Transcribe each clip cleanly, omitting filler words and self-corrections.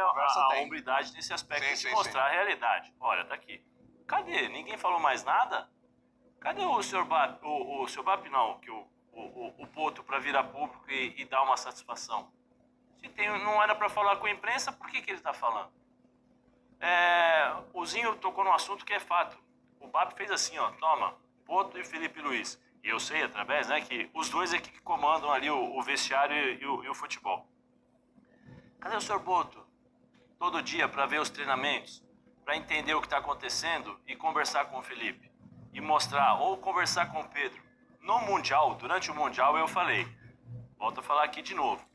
a hombridade nesse aspecto de mostrar a realidade. Olha, tá aqui. Cadê? Ninguém falou mais nada? Cadê o senhor Bap? O senhor Bap não, que o Poto para virar público e dar uma satisfação. Se não era para falar com a imprensa, por que ele está falando? O Zinho tocou num assunto que é fato. O Bap fez assim, ó, toma, Poto e Felipe Luiz. E eu sei, através, né, que os dois é que comandam ali o vestiário e o futebol. Cadê o senhor Poto? Todo dia para ver os treinamentos, para entender o que está acontecendo e conversar com o Felipe. E mostrar, ou conversar com o Pedro. No Mundial, durante o Mundial eu falei, volto a falar aqui de novo,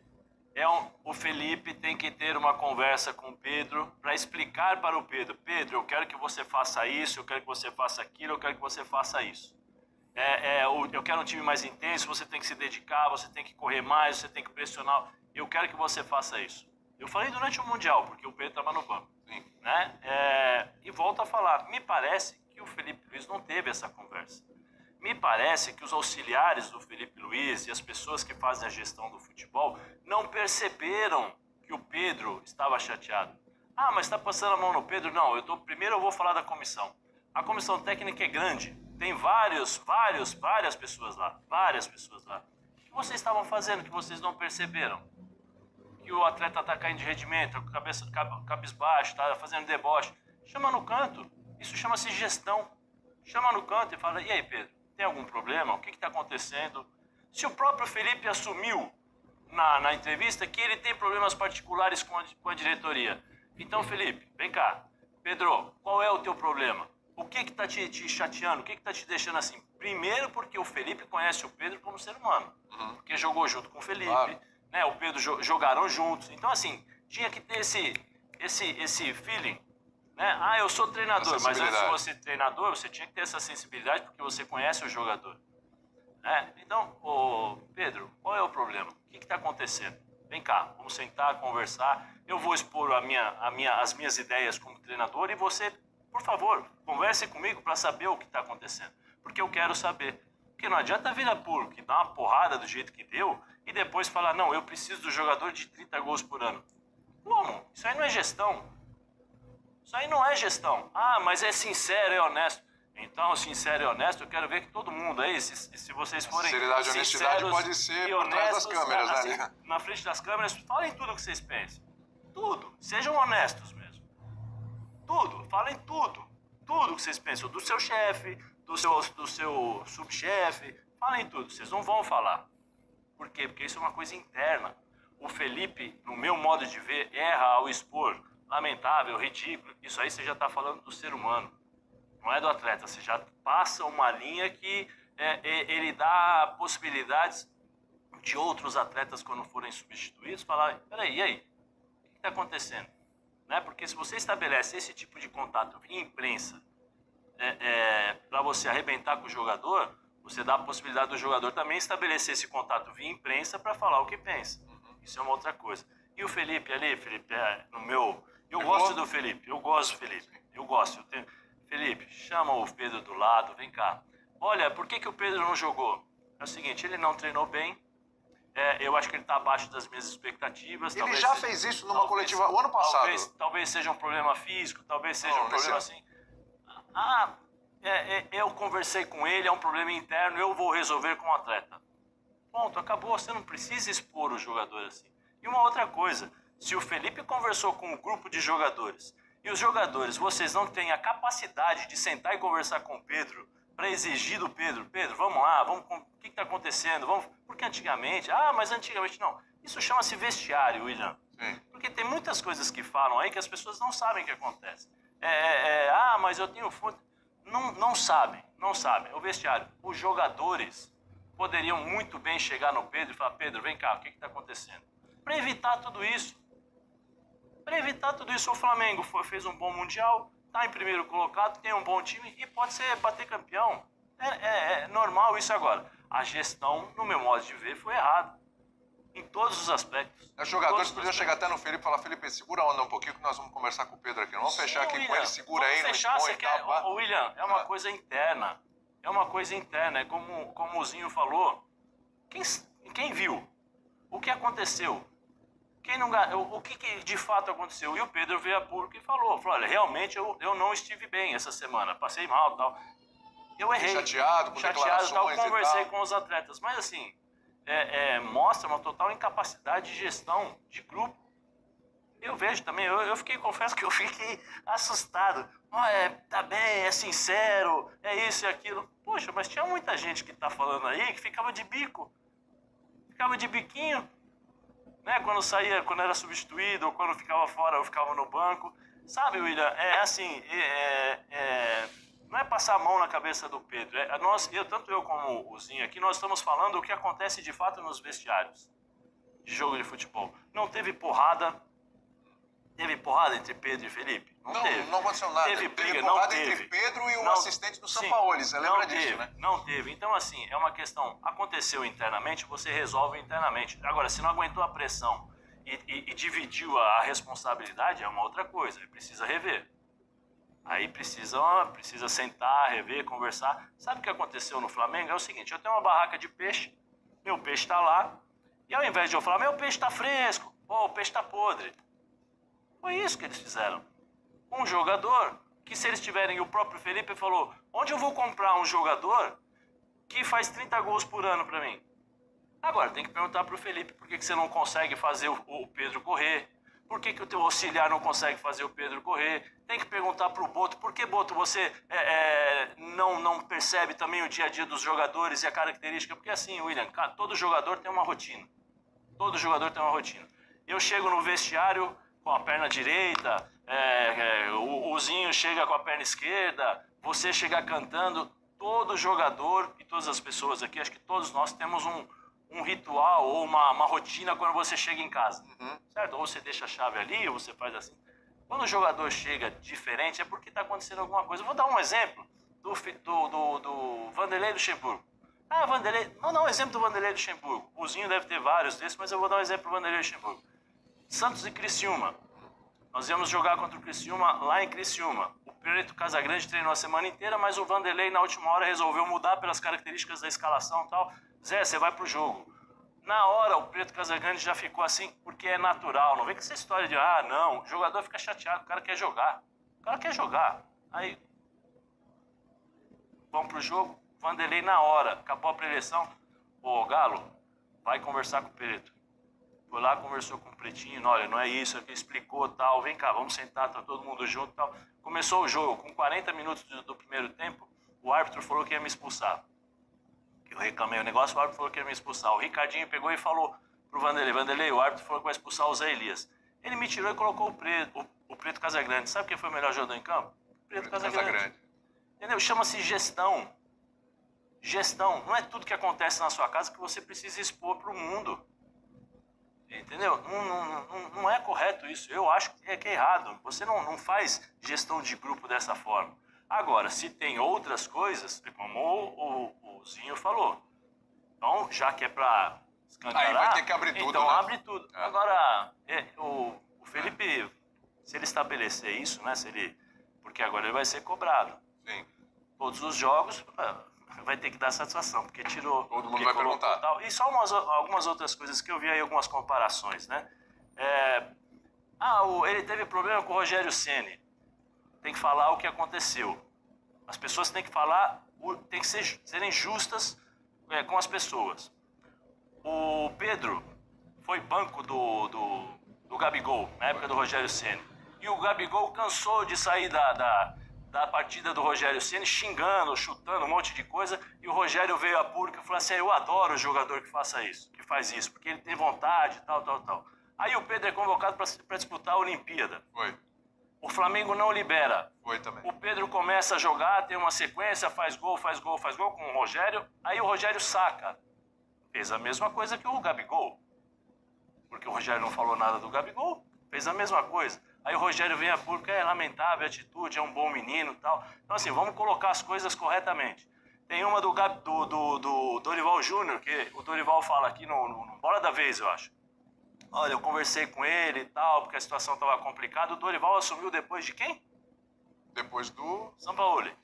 o Felipe tem que ter uma conversa com o Pedro para explicar para o Pedro, Pedro, eu quero que você faça isso, eu quero que você faça aquilo, eu quero que você faça isso. Eu quero um time mais intenso, você tem que se dedicar, você tem que correr mais, você tem que pressionar, eu quero que você faça isso. Eu falei durante o Mundial, porque o Pedro estava no banco. Né? E volto a falar, me parece que o Felipe Luiz não teve essa conversa. Me parece que os auxiliares do Felipe Luiz e as pessoas que fazem a gestão do futebol não perceberam que o Pedro estava chateado. Ah, mas está passando a mão no Pedro? Não, primeiro eu vou falar da comissão. A comissão técnica é grande, tem várias pessoas lá, O que vocês estavam fazendo que vocês não perceberam? Que o atleta está caindo de rendimento, cabisbaixo, está fazendo deboche. Chama no canto, isso chama-se gestão. Chama no canto e fala, e aí Pedro, tem algum problema? O que está acontecendo? Se o próprio Felipe assumiu na entrevista que ele tem problemas particulares com a diretoria. Então Felipe, vem cá. Pedro, qual é o teu problema? O que está te chateando? O que está te deixando assim? Primeiro porque o Felipe conhece o Pedro como ser humano. Porque jogou junto com o Felipe. Claro. Né, o Pedro jogaram juntos. Então, assim, tinha que ter esse feeling. Né? Ah, eu sou treinador, mas antes de você ser treinador, você tinha que ter essa sensibilidade porque você conhece o jogador. Então, Pedro, qual é o problema? O que está acontecendo? Vem cá, vamos sentar, conversar. Eu vou expor as minhas ideias como treinador e você, por favor, converse comigo para saber o que está acontecendo. Porque eu quero saber. Porque não adianta vir a público e dar uma porrada do jeito que deu e depois falar, não, eu preciso do jogador de 30 gols por ano. Como? Isso aí não é gestão. Isso aí não é gestão. Ah, mas é sincero, é honesto. Então, sincero e honesto, eu quero ver que todo mundo aí, se vocês forem sinceridade e honestidade pode ser por trás das câmeras, assim, né? Na frente das câmeras, falem tudo o que vocês pensam. Tudo. Sejam honestos mesmo. Tudo. Falem tudo. Tudo que vocês pensam. Do seu chefe, do seu subchefe. Falem tudo. Vocês não vão falar. Por quê? Porque isso é uma coisa interna. O Felipe, no meu modo de ver, erra ao expor. Lamentável, ridículo. Isso aí você já está falando do ser humano. Não é do atleta. Você já passa uma linha que ele dá possibilidades de outros atletas, quando forem substituídos, falar, peraí, e aí? O que está acontecendo? Né? Porque se você estabelece esse tipo de contato via imprensa para você arrebentar com o jogador, você dá a possibilidade do jogador também estabelecer esse contato via imprensa para falar o que pensa. Isso é uma outra coisa. E o Felipe ali, eu gosto do Felipe, eu gosto. Felipe, chama o Pedro do lado, vem cá. Olha, por que o Pedro não jogou? É o seguinte, ele não treinou bem, eu acho que ele está abaixo das minhas expectativas. Ele já fez isso numa coletiva o ano passado. Talvez seja um problema físico, talvez seja um problema assim. Eu conversei com ele, é um problema interno, eu vou resolver com o atleta. Ponto, acabou, você não precisa expor o jogador assim. E uma outra coisa, se o Felipe conversou com um grupo de jogadores, e os jogadores, vocês não têm a capacidade de sentar e conversar com o Pedro, para exigir do Pedro, vamos lá, o que está acontecendo? Porque antigamente, mas antigamente não. Isso chama-se vestiário, William. Sim. Porque tem muitas coisas que falam aí que as pessoas não sabem o que acontece. Mas eu tenho fonte. Não sabem. O vestiário. Os jogadores poderiam muito bem chegar no Pedro e falar, Pedro, vem cá, o que está acontecendo? Para evitar tudo isso. O Flamengo fez um bom Mundial, está em primeiro colocado, tem um bom time e pode bater campeão. É normal isso agora. A gestão, no meu modo de ver, foi errada. Em todos os aspectos. Os jogadores podiam chegar até no Felipe e falar, Felipe, segura a onda um pouquinho que nós vamos conversar com o Pedro aqui. Não vamos fechar aqui com ele, segura aí, não expõe e tal. William, é uma coisa interna. É como o Zinho falou. Quem viu? O que aconteceu? O que de fato aconteceu? E o Pedro veio a público e falou, olha, realmente eu não estive bem essa semana, passei mal, tal. Eu errei. Chateado, com declarações tal, conversei e tal. com os atletas, mas assim, mostra uma total incapacidade de gestão de grupo. Eu vejo também, confesso que eu fiquei assustado. Tá bem, é sincero, é isso e aquilo. Poxa, mas tinha muita gente que tá falando aí que ficava de bico. Ficava de biquinho, né? Quando era substituído, ou quando ficava fora, ou ficava no banco. Sabe, William, não é passar a mão na cabeça do Pedro. Tanto eu como o Zinho aqui, nós estamos falando o que acontece de fato nos vestiários de jogo de futebol. Não teve porrada. Teve porrada entre Pedro e Felipe? Não teve. Não aconteceu nada. Teve briga? Porrada não teve. Entre Pedro e o assistente do Sampaoli, você lembra disso, né? Não teve. Então, assim, é uma questão. Aconteceu internamente, você resolve internamente. Agora, se não aguentou a pressão e dividiu a responsabilidade, é uma outra coisa. Aí precisa rever. Aí precisa sentar, rever, conversar. Sabe o que aconteceu no Flamengo? É o seguinte, eu tenho uma barraca de peixe, meu peixe está lá, e ao invés de eu falar, meu peixe está fresco, o peixe está podre. Foi isso que eles fizeram. Um jogador que, se eles tiverem, o próprio Felipe falou, onde eu vou comprar um jogador que faz 30 gols por ano para mim? Agora, tem que perguntar pro Felipe por que você não consegue fazer o Pedro correr, por que o teu auxiliar não consegue fazer o Pedro correr, tem que perguntar pro Boto, por que, Boto, você não percebe também o dia a dia dos jogadores e a característica, porque assim, William, todo jogador tem uma rotina. Todo jogador tem uma rotina. Eu chego no vestiário com a perna direita, o Zinho chega com a perna esquerda, você chega cantando. Todo jogador e todas as pessoas aqui, acho que todos nós temos um ritual ou uma rotina quando você chega em casa, certo? Ou você deixa a chave ali, ou você faz assim. Quando o jogador chega diferente, é porque está acontecendo alguma coisa. Eu vou dar um exemplo do Vanderlei Luxemburgo. Vanderlei, vou dar um exemplo do Vanderlei Luxemburgo. O Zinho deve ter vários desses, mas eu vou dar um exemplo do Vanderlei Luxemburgo. Santos e Criciúma. Nós íamos jogar contra o Criciúma lá em Criciúma. O Preto Casagrande treinou a semana inteira, mas o Vanderlei na última hora resolveu mudar pelas características da escalação e tal. Zé, você vai pro jogo. Na hora o Preto Casagrande já ficou assim, porque é natural. Não vem com essa história de, não, o jogador fica chateado, o cara quer jogar. O cara quer jogar. Aí, vamos pro jogo, Vanderlei na hora, acabou a preleção. Galo, vai conversar com o Preto. Foi lá, conversou com o Pretinho, olha, não é isso, aqui explicou, tal, vem cá, vamos sentar, tá todo mundo junto, tal. Começou o jogo, com 40 minutos do primeiro tempo, o árbitro falou que ia me expulsar. Eu reclamei o negócio, o árbitro falou que ia me expulsar. O Ricardinho pegou e falou pro Vanderlei, o árbitro falou que vai expulsar o Zé Elias. Ele me tirou e colocou o Preto Casagrande. Sabe quem foi o melhor jogador em campo? Preto Casagrande. Entendeu? Chama-se gestão. Gestão. Não é tudo que acontece na sua casa que você precisa expor pro mundo. Entendeu? Não é correto isso. Eu acho que é errado. Você não faz gestão de grupo dessa forma. Agora, se tem outras coisas, como o Zinho falou, então, já que é para escancarar, aí vai ter que abrir tudo, então né? abre tudo. Agora, o Felipe, se ele estabelecer isso, né? Porque agora ele vai ser cobrado. Sim. Todos os jogos vai ter que dar satisfação, porque tirou... Todo mundo vai perguntar. Tal. E só algumas outras coisas que eu vi aí, algumas comparações, né? Ele teve problema com o Rogério Ceni. Tem que falar o que aconteceu. As pessoas têm que falar, tem que serem justas com as pessoas. O Pedro foi banco do Gabigol, na época do Rogério Ceni. E o Gabigol cansou de sair da partida do Rogério Ceni xingando, chutando um monte de coisa, e o Rogério veio a público e falou assim, eu adoro o jogador que faz isso, porque ele tem vontade, tal. Aí o Pedro é convocado para disputar a Olimpíada. Foi. O Flamengo não libera. Foi também. O Pedro começa a jogar, tem uma sequência, faz gol com o Rogério, aí o Rogério saca. Fez a mesma coisa que o Gabigol. Porque o Rogério não falou nada do Gabigol, fez a mesma coisa. Aí o Rogério vem a público, é lamentável a atitude, é um bom menino e tal. Então assim, vamos colocar as coisas corretamente. Tem uma do Dorival Júnior, que o Dorival fala aqui no Bola da Vez, eu acho. Olha, eu conversei com ele e tal, porque a situação estava complicada. O Dorival assumiu depois de quem? Depois do... Sampaoli.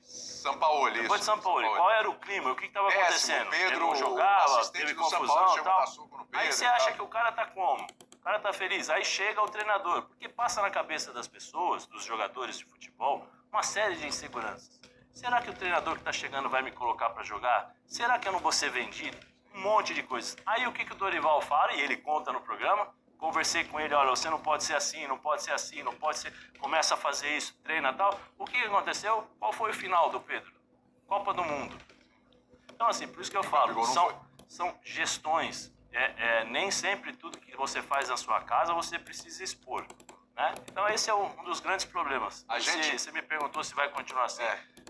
Depois de Sampaoli. Qual era o clima? O que estava acontecendo? Pedro, ele não jogava, o teve do confusão Sampaoli e chegou tal. a dar soco no Pedro. Aí você acha que o cara tá como? o cara tá feliz. Aí chega o treinador, porque passa na cabeça das pessoas, dos jogadores de futebol, uma série de inseguranças. Será que o treinador que tá chegando vai me colocar para jogar? Será que eu não vou ser vendido? Um monte de coisas. Aí o que o Dorival fala, e ele conta no programa, conversei com ele, olha, você não pode ser assim, não pode ser assim, não pode ser... Começa a fazer isso, treina e tal. O que aconteceu? Qual foi o final do Pedro? Copa do Mundo. Então, assim, por isso que eu falo, são gestões. Nem sempre tudo que você faz na sua casa você precisa expor. Né? Então, esse é um dos grandes problemas. Você me perguntou se vai continuar assim.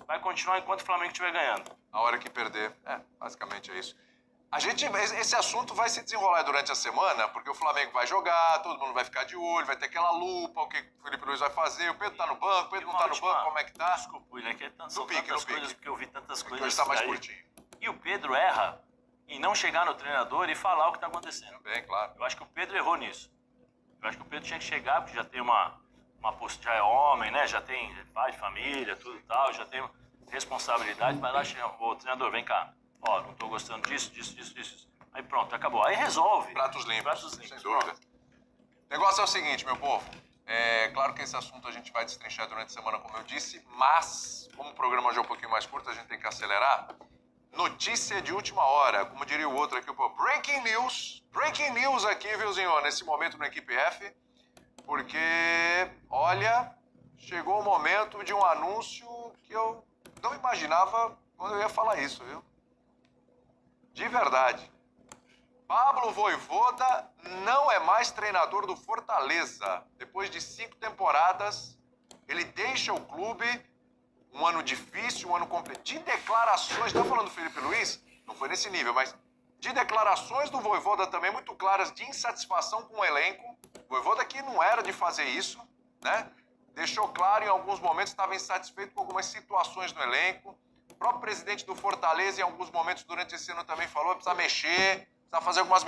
Vai continuar enquanto o Flamengo estiver ganhando. A hora que perder. Basicamente é isso. Esse assunto vai se desenrolar durante a semana, porque o Flamengo vai jogar, todo mundo vai ficar de olho, vai ter aquela lupa, o que o Felipe Luiz vai fazer, o Pedro tá no banco, o Pedro não tá no banco, como é que tá? Desculpa, né? Que são tantas coisas, porque eu vi tantas coisas. Hoje tá mais curtinho. E o Pedro erra em não chegar no treinador e falar o que tá acontecendo. Bem, claro. Eu acho que o Pedro errou nisso. Eu acho que o Pedro tinha que chegar, porque já tem uma postura, já é homem, né? Já tem pai de família, tudo e tal, já tem responsabilidade, vai lá, ô treinador, vem cá. Ó, não tô gostando disso. Aí pronto, acabou. Aí resolve. Pratos limpos, sem dúvida. O negócio é o seguinte, meu povo. Claro que esse assunto a gente vai destrinchar durante a semana, como eu disse, mas, como o programa hoje é um pouquinho mais curto, a gente tem que acelerar. Notícia de última hora, como diria o outro aqui, pô, breaking news aqui, viu, Zinho, nesse momento na Equipe F, porque, olha, chegou o momento de um anúncio que eu não imaginava quando eu ia falar isso, viu? De verdade. Pablo Vojvoda não é mais treinador do Fortaleza. Depois de 5 temporadas, ele deixa o clube. Um ano difícil, um ano completo. De declarações, tá falando do Felipe Luiz? Não foi nesse nível, mas de declarações do Vojvoda também muito claras de insatisfação com o elenco. O Vojvoda que não era de fazer isso, né? Deixou claro em alguns momentos que estava insatisfeito com algumas situações no elenco. O próprio presidente do Fortaleza, em alguns momentos durante esse ano, também falou que precisa mexer, precisa fazer algumas